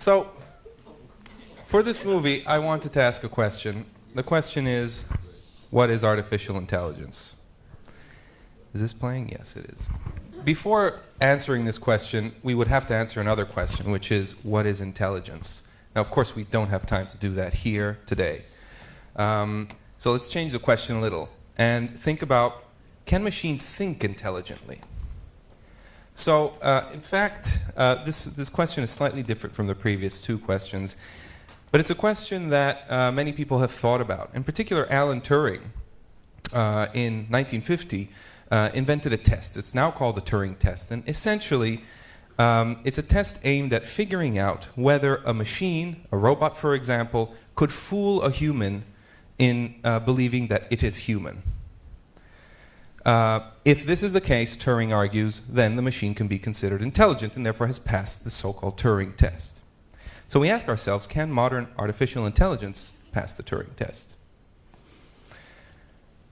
So, for this movie, I wanted to ask a question. The question is, what is artificial intelligence? Is this playing? Yes, it is. Before answering this question, we would have to answer another question, which is, what is intelligence? Now, of course, we don't have time to do that here today. So let's change the question a little and think about, can machines think intelligently? So, in fact, this question is slightly different from the previous two questions, but it's a question that many people have thought about. In particular, Alan Turing, in 1950, invented a test. It's now called the Turing Test, and essentially, it's a test aimed at figuring out whether a machine, a robot for example, could fool a human in believing that it is human. If this is the case, Turing argues, then the machine can be considered intelligent and therefore has passed the so-called Turing Test. So we ask ourselves, can modern artificial intelligence pass the Turing Test?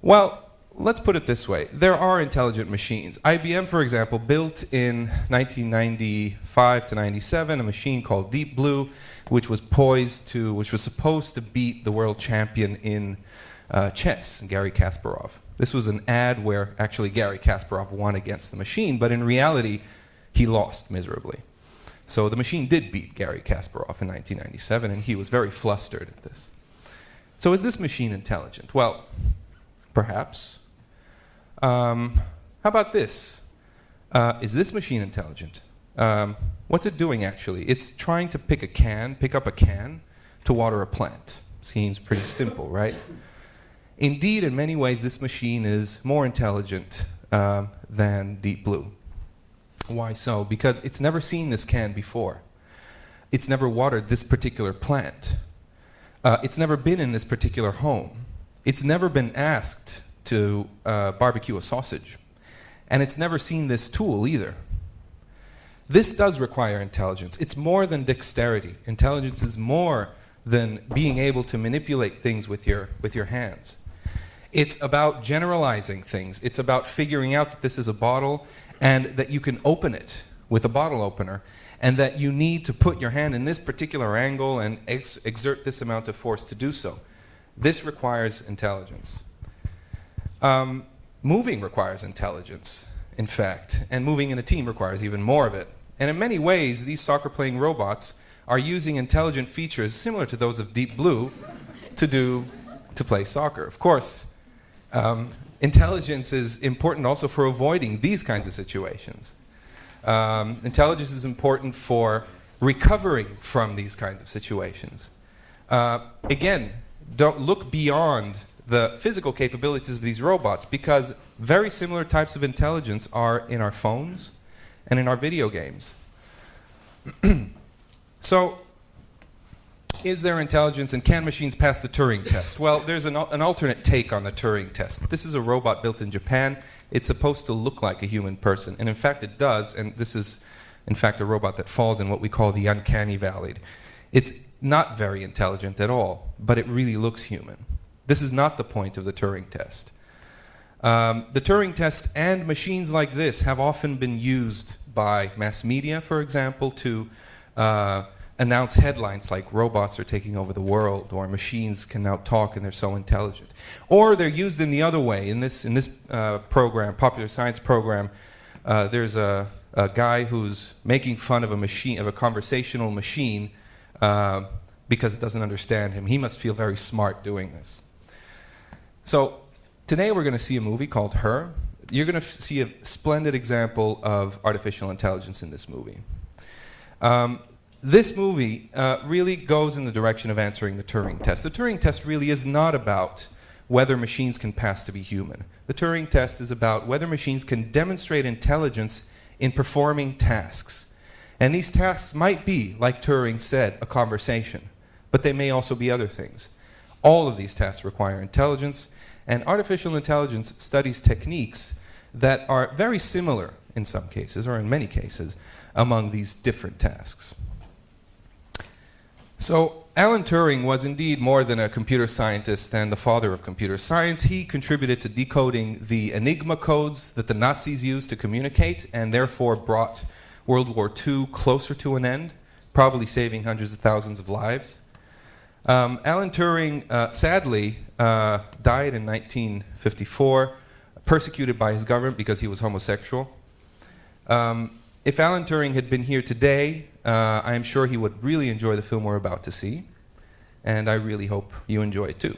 Well, let's put it this way. There are intelligent machines. IBM, for example, built in 1995 to 97 a machine called Deep Blue, which was supposed to beat the world champion in chess, Garry Kasparov. This was an ad where actually Garry Kasparov won against the machine, but in reality, he lost miserably. So the machine did beat Garry Kasparov in 1997, and he was very flustered at this. So is this machine intelligent? Well, perhaps. How about this? Is this machine intelligent? What's it doing actually? It's trying to pick up a can to water a plant. Seems pretty simple, right? Indeed, in many ways, this machine is more intelligent than Deep Blue. Why so? Because it's never seen this can before. It's never watered this particular plant. It's never been in this particular home. It's never been asked to barbecue a sausage. And it's never seen this tool either. This does require intelligence. It's more than dexterity. Intelligence is more than being able to manipulate things with your hands. It's about generalizing things. It's about figuring out that this is a bottle and that you can open it with a bottle opener and that you need to put your hand in this particular angle and exert this amount of force to do so. This requires intelligence. Moving requires intelligence, in fact, and moving in a team requires even more of it. And in many ways, these soccer-playing robots are using intelligent features similar to those of Deep Blue to play soccer. Of course, intelligence is important also for avoiding these kinds of situations. Intelligence is important for recovering from these kinds of situations. Again, don't look beyond the physical capabilities of these robots, because very similar types of intelligence are in our phones and in our video games. So, is there intelligence and can machines pass the Turing Test? Well, there's an alternate take on the Turing Test. This is a robot built in Japan. It's supposed to look like a human person, and in fact it does, and this is in fact a robot that falls in what we call the uncanny valley. It's not very intelligent at all, but it really looks human. This is not the point of the Turing Test. The Turing Test and machines like this have often been used by mass media, for example, to announce headlines like robots are taking over the world, or machines can now talk and they're so intelligent. Or they're used in the other way. In this program, popular science program, there's a guy who's making fun of a conversational machine because it doesn't understand him. He must feel very smart doing this. So today we're going to see a movie called Her. You're going to see a splendid example of artificial intelligence in this movie. This movie really goes in the direction of answering the Turing Test. The Turing Test really is not about whether machines can pass to be human. The Turing Test is about whether machines can demonstrate intelligence in performing tasks. And these tasks might be, like Turing said, a conversation, but they may also be other things. All of these tasks require intelligence, and artificial intelligence studies techniques that are very similar in some cases, or in many cases, among these different tasks. So Alan Turing was indeed more than a computer scientist and the father of computer science. He contributed to decoding the Enigma codes that the Nazis used to communicate, and therefore brought World War II closer to an end probably saving hundreds of thousands of lives. Alan Turing, sadly, died in 1954, persecuted by his government because he was homosexual. If Alan Turing had been here today, I am sure he would really enjoy the film we're about to see, and I really hope you enjoy it too.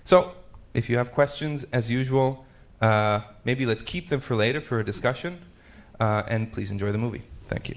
So, if you have questions, as usual, maybe let's keep them for later for a discussion, and please enjoy the movie. Thank you.